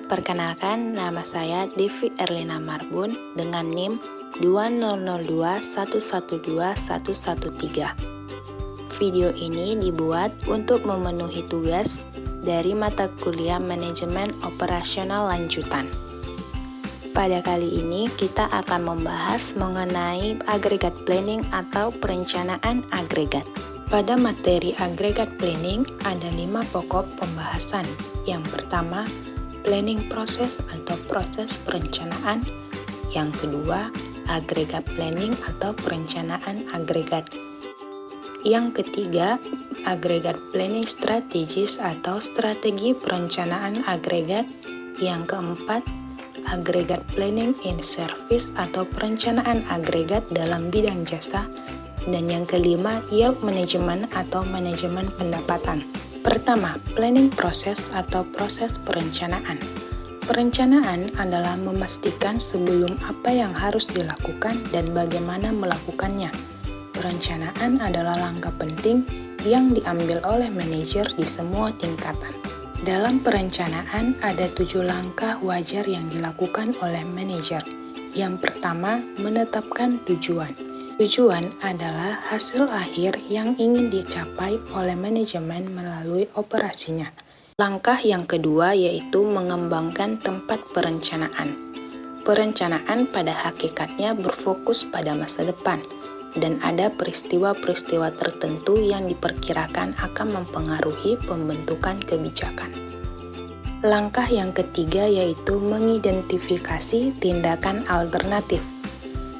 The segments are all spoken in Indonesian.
Perkenalkan, nama saya Devi Erlina Marbun dengan NIM 2002112113. Video ini dibuat untuk memenuhi tugas dari mata kuliah Manajemen Operasional Lanjutan. Pada kali ini kita akan membahas mengenai agregat planning atau perencanaan agregat. Pada materi agregat planning ada 5 pokok pembahasan. Yang pertama, planning proses atau proses perencanaan. Yang kedua, agregat planning atau perencanaan agregat. Yang ketiga, agregat planning strategis atau strategi perencanaan agregat. Yang keempat, agregat planning in service atau perencanaan agregat dalam bidang jasa. Dan yang kelima, yield management atau manajemen pendapatan. Pertama, planning proses atau proses perencanaan. Perencanaan adalah memastikan sebelum apa yang harus dilakukan dan bagaimana melakukannya. Perencanaan adalah langkah penting yang diambil oleh manajer di semua tingkatan. Dalam perencanaan ada 7 langkah wajar yang dilakukan oleh manajer. Yang pertama, menetapkan tujuan. Tujuan adalah hasil akhir yang ingin dicapai oleh manajemen melalui operasinya. Langkah yang kedua yaitu mengembangkan tempat perencanaan. Perencanaan pada hakikatnya berfokus pada masa depan, dan ada peristiwa-peristiwa tertentu yang diperkirakan akan mempengaruhi pembentukan kebijakan. Langkah yang ketiga yaitu mengidentifikasi tindakan alternatif.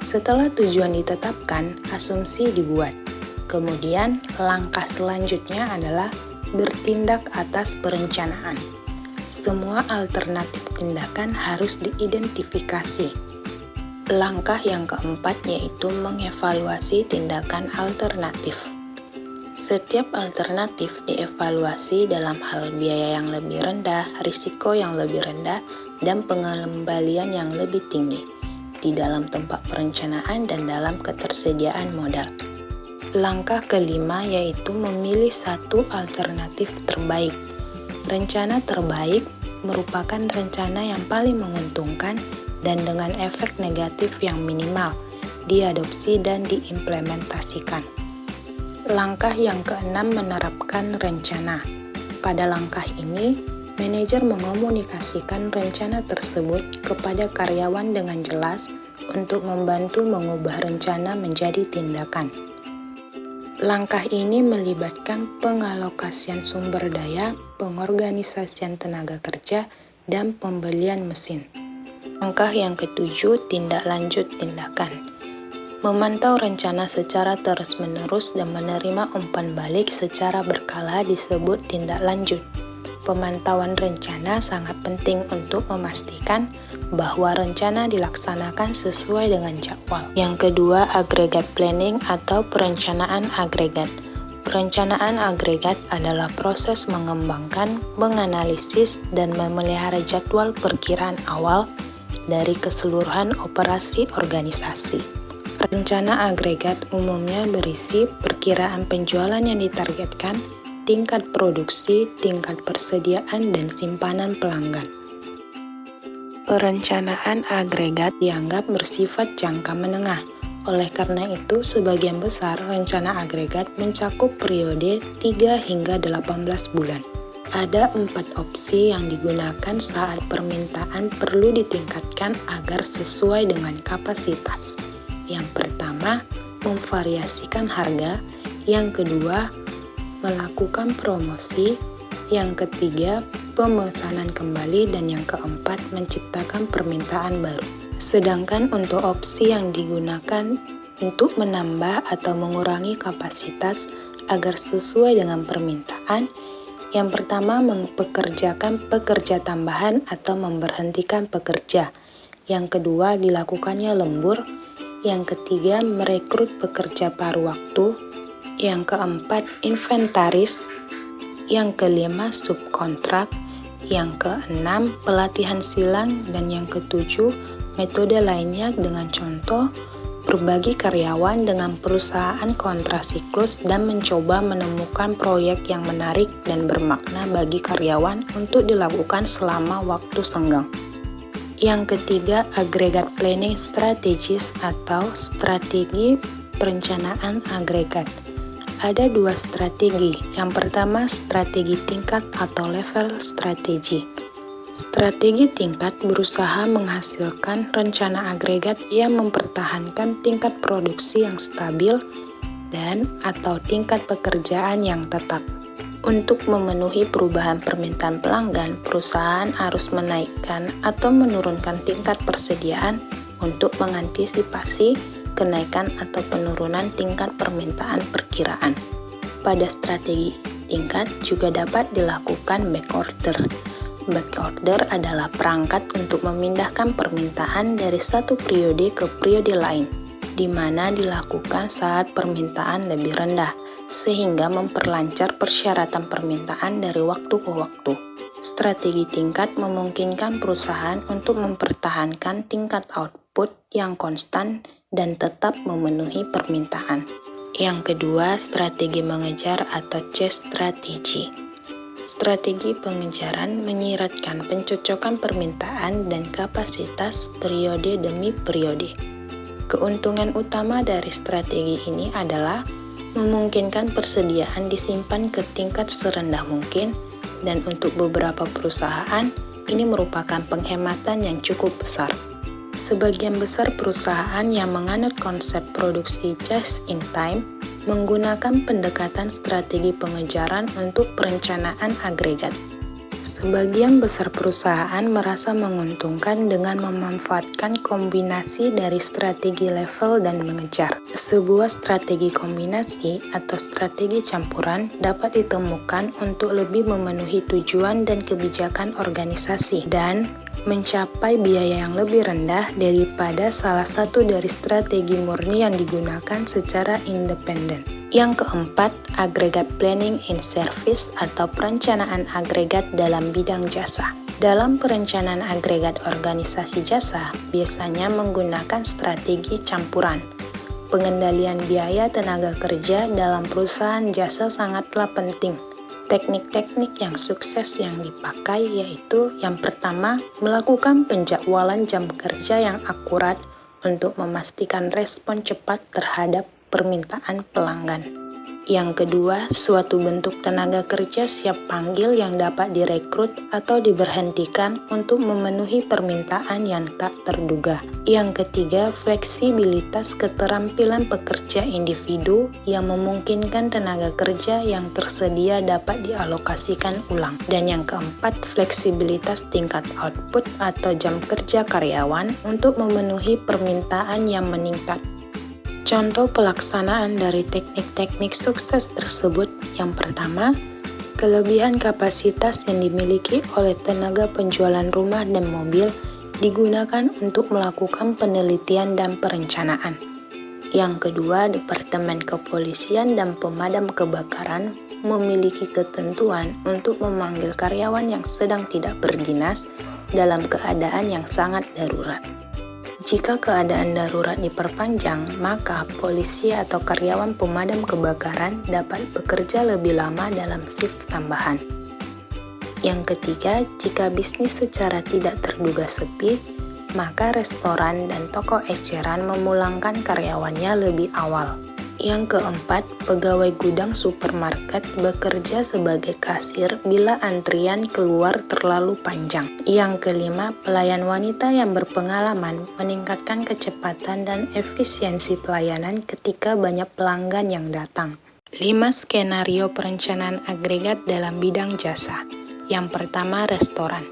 Setelah tujuan ditetapkan, asumsi dibuat. Kemudian, langkah selanjutnya adalah bertindak atas perencanaan. Semua alternatif tindakan harus diidentifikasi. Langkah yang keempat yaitu mengevaluasi tindakan alternatif. Setiap alternatif dievaluasi dalam hal biaya yang lebih rendah, risiko yang lebih rendah, dan pengembalian yang lebih tinggi di dalam tempat perencanaan dan dalam ketersediaan modal. Langkah kelima yaitu memilih satu alternatif terbaik. Rencana terbaik merupakan rencana yang paling menguntungkan dan dengan efek negatif yang minimal, diadopsi dan diimplementasikan. Langkah yang keenam menerapkan rencana. Pada langkah ini, manajer mengomunikasikan rencana tersebut kepada karyawan dengan jelas untuk membantu mengubah rencana menjadi tindakan. Langkah ini melibatkan pengalokasian sumber daya, pengorganisasian tenaga kerja, dan pembelian mesin. Langkah yang ketujuh, tindak lanjut tindakan. Memantau rencana secara terus-menerus dan menerima umpan balik secara berkala disebut tindak lanjut. Pemantauan rencana sangat penting untuk memastikan bahwa rencana dilaksanakan sesuai dengan jadwal. Yang kedua, agregat planning atau perencanaan agregat. Perencanaan agregat adalah proses mengembangkan, menganalisis, dan memelihara jadwal perkiraan awal dari keseluruhan operasi organisasi. Rencana agregat umumnya berisi perkiraan penjualan yang ditargetkan, tingkat produksi, tingkat persediaan, dan simpanan pelanggan. Perencanaan agregat dianggap bersifat jangka menengah. Oleh karena itu, sebagian besar rencana agregat mencakup periode 3 hingga 18 bulan. Ada 4 opsi yang digunakan saat permintaan perlu ditingkatkan agar sesuai dengan kapasitas. Yang pertama, memvariasikan harga. Yang kedua, melakukan promosi. Yang ketiga, pemesanan kembali. Dan yang keempat, menciptakan permintaan baru. Sedangkan untuk opsi yang digunakan untuk menambah atau mengurangi kapasitas agar sesuai dengan permintaan, yang pertama, mempekerjakan pekerja tambahan atau memberhentikan pekerja. Yang kedua, dilakukannya lembur. Yang ketiga, merekrut pekerja paruh waktu. Yang keempat, inventaris. Yang kelima, subkontrak. Yang keenam, pelatihan silang. Dan yang ketujuh, metode lainnya dengan contoh berbagi karyawan dengan perusahaan kontrasiklus, dan mencoba menemukan proyek yang menarik dan bermakna bagi karyawan untuk dilakukan selama waktu senggang. Yang ketiga, agregat planning strategies atau strategi perencanaan agregat. Ada dua strategi. Yang pertama, strategi tingkat atau level strategi. Strategi tingkat berusaha menghasilkan rencana agregat yang mempertahankan tingkat produksi yang stabil dan atau tingkat pekerjaan yang tetap. Untuk memenuhi perubahan permintaan pelanggan, perusahaan harus menaikkan atau menurunkan tingkat persediaan untuk mengantisipasi kenaikan atau penurunan tingkat permintaan perkiraan. Pada strategi tingkat juga dapat dilakukan backorder. Backorder adalah perangkat untuk memindahkan permintaan dari satu periode ke periode lain, di mana dilakukan saat permintaan lebih rendah, sehingga memperlancar persyaratan permintaan dari waktu ke waktu. Strategi tingkat memungkinkan perusahaan untuk mempertahankan tingkat output yang konstan dan tetap memenuhi permintaan. Yang kedua, strategi mengejar atau chase strategy. Strategi pengejaran menyiratkan pencocokan permintaan dan kapasitas periode demi periode. Keuntungan utama dari strategi ini adalah memungkinkan persediaan disimpan ke tingkat serendah mungkin, dan untuk beberapa perusahaan, ini merupakan penghematan yang cukup besar. Sebagian besar perusahaan yang menganut konsep produksi just in time menggunakan pendekatan strategi pengejaran untuk perencanaan agregat. Sebagian besar perusahaan merasa menguntungkan dengan memanfaatkan kombinasi dari strategi level dan mengejar. Sebuah strategi kombinasi atau strategi campuran dapat ditemukan untuk lebih memenuhi tujuan dan kebijakan organisasi dan mencapai biaya yang lebih rendah daripada salah satu dari strategi murni yang digunakan secara independen. Yang keempat, agregat planning in service atau perencanaan agregat dalam bidang jasa. Dalam perencanaan agregat organisasi jasa, biasanya menggunakan strategi campuran. Pengendalian biaya tenaga kerja dalam perusahaan jasa sangatlah penting. Teknik-teknik yang sukses yang dipakai yaitu yang pertama, melakukan penjadwalan jam kerja yang akurat untuk memastikan respon cepat terhadap permintaan pelanggan. Yang kedua, suatu bentuk tenaga kerja siap panggil yang dapat direkrut atau diberhentikan untuk memenuhi permintaan yang tak terduga. Yang ketiga, fleksibilitas keterampilan pekerja individu yang memungkinkan tenaga kerja yang tersedia dapat dialokasikan ulang. Dan yang keempat, fleksibilitas tingkat output atau jam kerja karyawan untuk memenuhi permintaan yang meningkat. Contoh pelaksanaan dari teknik-teknik sukses tersebut, yang pertama, kelebihan kapasitas yang dimiliki oleh tenaga penjualan rumah dan mobil digunakan untuk melakukan penelitian dan perencanaan. Yang kedua, Departemen Kepolisian dan Pemadam Kebakaran memiliki ketentuan untuk memanggil karyawan yang sedang tidak berdinas dalam keadaan yang sangat darurat. Jika keadaan darurat diperpanjang, maka polisi atau karyawan pemadam kebakaran dapat bekerja lebih lama dalam shift tambahan. Yang ketiga, jika bisnis secara tidak terduga sepi, maka restoran dan toko eceran memulangkan karyawannya lebih awal. Yang keempat, pegawai gudang supermarket bekerja sebagai kasir bila antrian keluar terlalu panjang. Yang kelima, pelayan wanita yang berpengalaman meningkatkan kecepatan dan efisiensi pelayanan ketika banyak pelanggan yang datang. 5 skenario perencanaan agregat dalam bidang jasa. Yang pertama, restoran.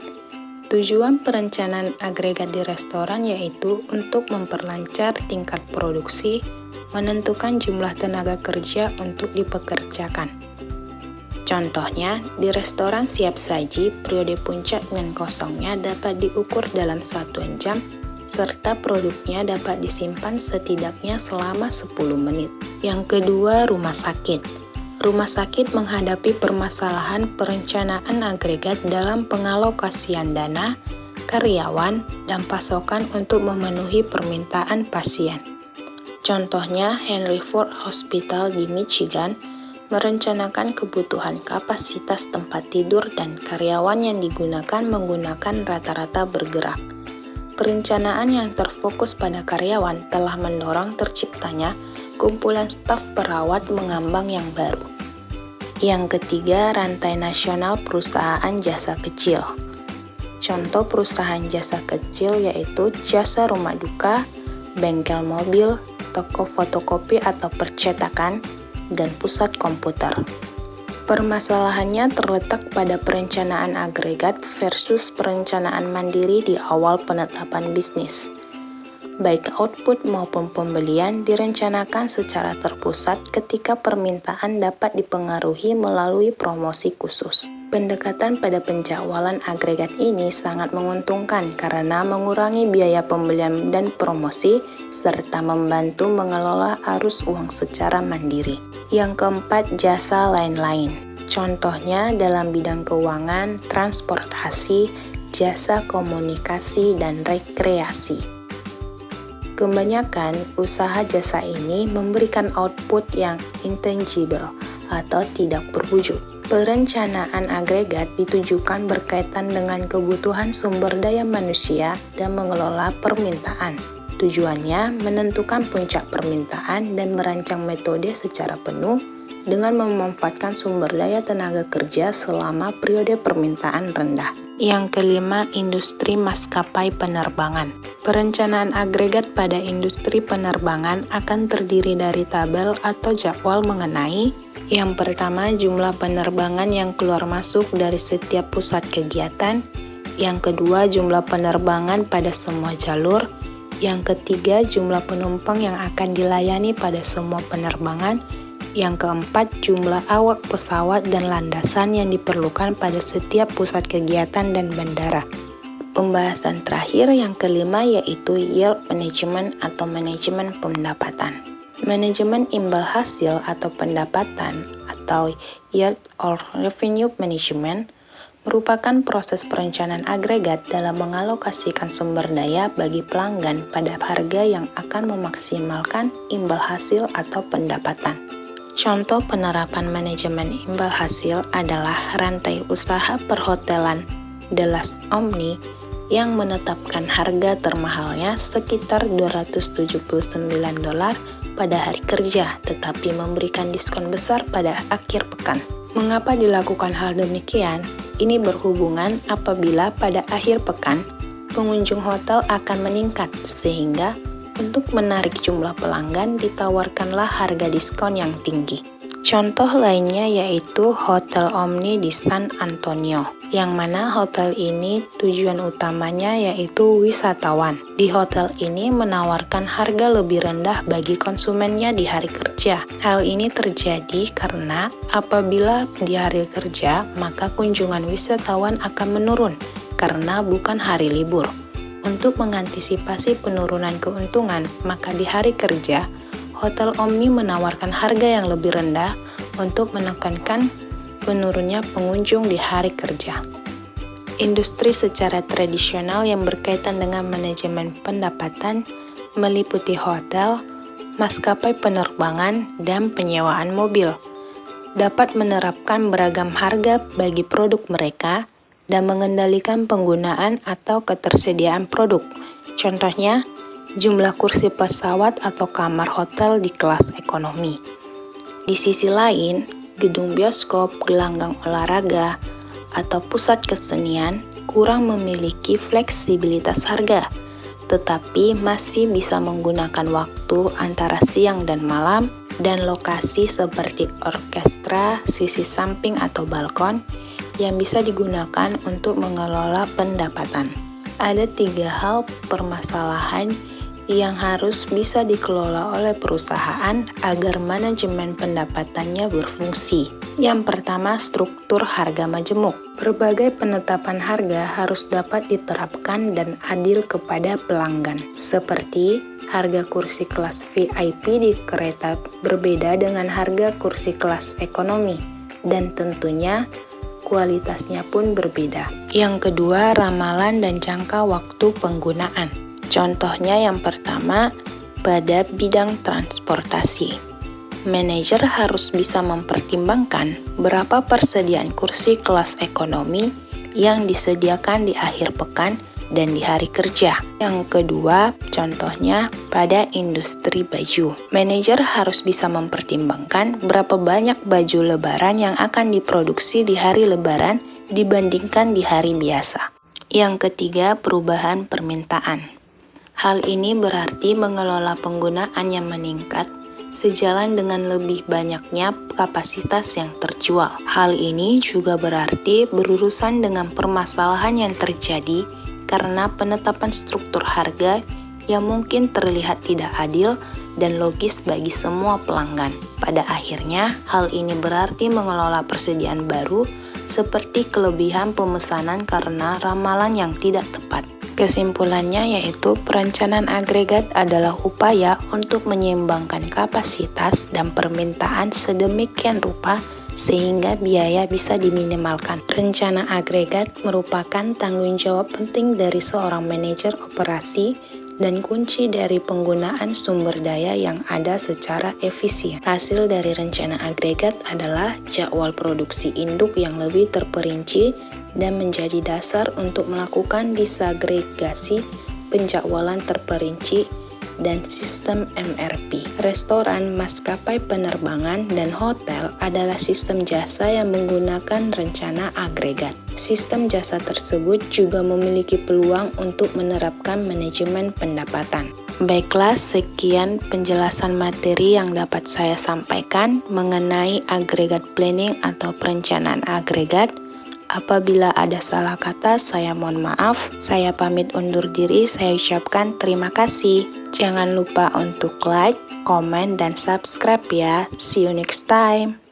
Tujuan perencanaan agregat di restoran yaitu untuk memperlancar tingkat produksi, menentukan jumlah tenaga kerja untuk dipekerjakan. Contohnya, di restoran siap saji, periode puncak dan kosongnya dapat diukur dalam 1 jam, serta produknya dapat disimpan setidaknya selama 10 menit. Yang kedua, rumah sakit. Rumah sakit menghadapi permasalahan perencanaan agregat dalam pengalokasian dana, karyawan, dan pasokan untuk memenuhi permintaan pasien. Contohnya, Henry Ford Hospital di Michigan merencanakan kebutuhan kapasitas tempat tidur dan karyawan yang digunakan menggunakan rata-rata bergerak. Perencanaan yang terfokus pada karyawan telah mendorong terciptanya kumpulan staf perawat mengambang yang baru. Yang ketiga, rantai nasional perusahaan jasa kecil. Contoh perusahaan jasa kecil yaitu jasa rumah duka, bengkel mobil, toko fotokopi atau percetakan, dan pusat komputer. Permasalahannya terletak pada perencanaan agregat versus perencanaan mandiri di awal penetapan bisnis. Baik output maupun pembelian direncanakan secara terpusat ketika permintaan dapat dipengaruhi melalui promosi khusus. Pendekatan pada penjadwalan agregat ini sangat menguntungkan karena mengurangi biaya pembelian dan promosi, serta membantu mengelola arus uang secara mandiri. Yang keempat, jasa lain-lain. Contohnya dalam bidang keuangan, transportasi, jasa komunikasi, dan rekreasi. Kebanyakan usaha jasa ini memberikan output yang intangible atau tidak berwujud. Perencanaan agregat ditujukan berkaitan dengan kebutuhan sumber daya manusia dan mengelola permintaan. Tujuannya menentukan puncak permintaan dan merancang metode secara penuh dengan memanfaatkan sumber daya tenaga kerja selama periode permintaan rendah. Yang kelima, industri maskapai penerbangan. Perencanaan agregat pada industri penerbangan akan terdiri dari tabel atau jadwal mengenai yang pertama, jumlah penerbangan yang keluar masuk dari setiap pusat kegiatan. Yang kedua, jumlah penerbangan pada semua jalur. Yang ketiga, jumlah penumpang yang akan dilayani pada semua penerbangan. Yang keempat, jumlah awak pesawat dan landasan yang diperlukan pada setiap pusat kegiatan dan bandara. Pembahasan terakhir yang kelima yaitu yield management atau manajemen pendapatan. Manajemen imbal hasil atau pendapatan atau yield or revenue management merupakan proses perencanaan agregat dalam mengalokasikan sumber daya bagi pelanggan pada harga yang akan memaksimalkan imbal hasil atau pendapatan. Contoh penerapan manajemen imbal hasil adalah rantai usaha perhotelan The Last Omni yang menetapkan harga termahalnya sekitar $279 pada hari kerja, tetapi memberikan diskon besar pada akhir pekan. Mengapa dilakukan hal demikian? Ini berhubungan apabila pada akhir pekan, pengunjung hotel akan meningkat, sehingga untuk menarik jumlah pelanggan ditawarkanlah harga diskon yang tinggi. Contoh lainnya yaitu Hotel Omni di San Antonio, yang mana hotel ini tujuan utamanya yaitu wisatawan. Di hotel ini menawarkan harga lebih rendah bagi konsumennya di hari kerja. Hal ini terjadi karena apabila di hari kerja, maka kunjungan wisatawan akan menurun karena bukan hari libur. Untuk mengantisipasi penurunan keuntungan, maka di hari kerja, Hotel Omni menawarkan harga yang lebih rendah untuk menekankan menurunnya pengunjung di hari kerja. Industri secara tradisional yang berkaitan dengan manajemen pendapatan meliputi hotel, maskapai penerbangan, dan penyewaan mobil. Dapat menerapkan beragam harga bagi produk mereka dan mengendalikan penggunaan atau ketersediaan produk. Contohnya, jumlah kursi pesawat atau kamar hotel di kelas ekonomi. Di sisi lain, gedung bioskop, gelanggang olahraga, atau pusat kesenian kurang memiliki fleksibilitas harga, tetapi masih bisa menggunakan waktu antara siang dan malam dan lokasi seperti orkestra, sisi samping atau balkon yang bisa digunakan untuk mengelola pendapatan. Ada 3 hal permasalahan yang harus bisa dikelola oleh perusahaan agar manajemen pendapatannya berfungsi. Yang pertama, struktur harga majemuk. Berbagai penetapan harga harus dapat diterapkan dan adil kepada pelanggan. Seperti harga kursi kelas VIP di kereta berbeda dengan harga kursi kelas ekonomi, dan tentunya kualitasnya pun berbeda. Yang kedua, ramalan dan jangka waktu penggunaan. Contohnya yang pertama, pada bidang transportasi. Manajer harus bisa mempertimbangkan berapa persediaan kursi kelas ekonomi yang disediakan di akhir pekan dan di hari kerja. Yang kedua, contohnya pada industri baju. Manajer harus bisa mempertimbangkan berapa banyak baju lebaran yang akan diproduksi di hari lebaran dibandingkan di hari biasa. Yang ketiga, perubahan permintaan. Hal ini berarti mengelola penggunaan yang meningkat sejalan dengan lebih banyaknya kapasitas yang terjual. Hal ini juga berarti berurusan dengan permasalahan yang terjadi karena penetapan struktur harga yang mungkin terlihat tidak adil dan logis bagi semua pelanggan. Pada akhirnya, hal ini berarti mengelola persediaan baru seperti kelebihan pemesanan karena ramalan yang tidak tepat. Kesimpulannya yaitu perencanaan agregat adalah upaya untuk menyeimbangkan kapasitas dan permintaan sedemikian rupa sehingga biaya bisa diminimalkan. Rencana agregat merupakan tanggung jawab penting dari seorang manajer operasi dan kunci dari penggunaan sumber daya yang ada secara efisien. Hasil dari rencana agregat adalah jadwal produksi induk yang lebih terperinci dan menjadi dasar untuk melakukan disagregasi penjadwalan terperinci dan sistem MRP. Restoran, maskapai penerbangan, dan hotel adalah sistem jasa yang menggunakan rencana agregat. Sistem jasa tersebut juga memiliki peluang untuk menerapkan manajemen pendapatan. Baiklah, sekian penjelasan materi yang dapat saya sampaikan mengenai agregat planning atau perencanaan agregat. Apabila ada salah kata, saya mohon maaf. Saya pamit undur diri, saya ucapkan terima kasih. Jangan lupa untuk like, komen, dan subscribe ya. See you next time.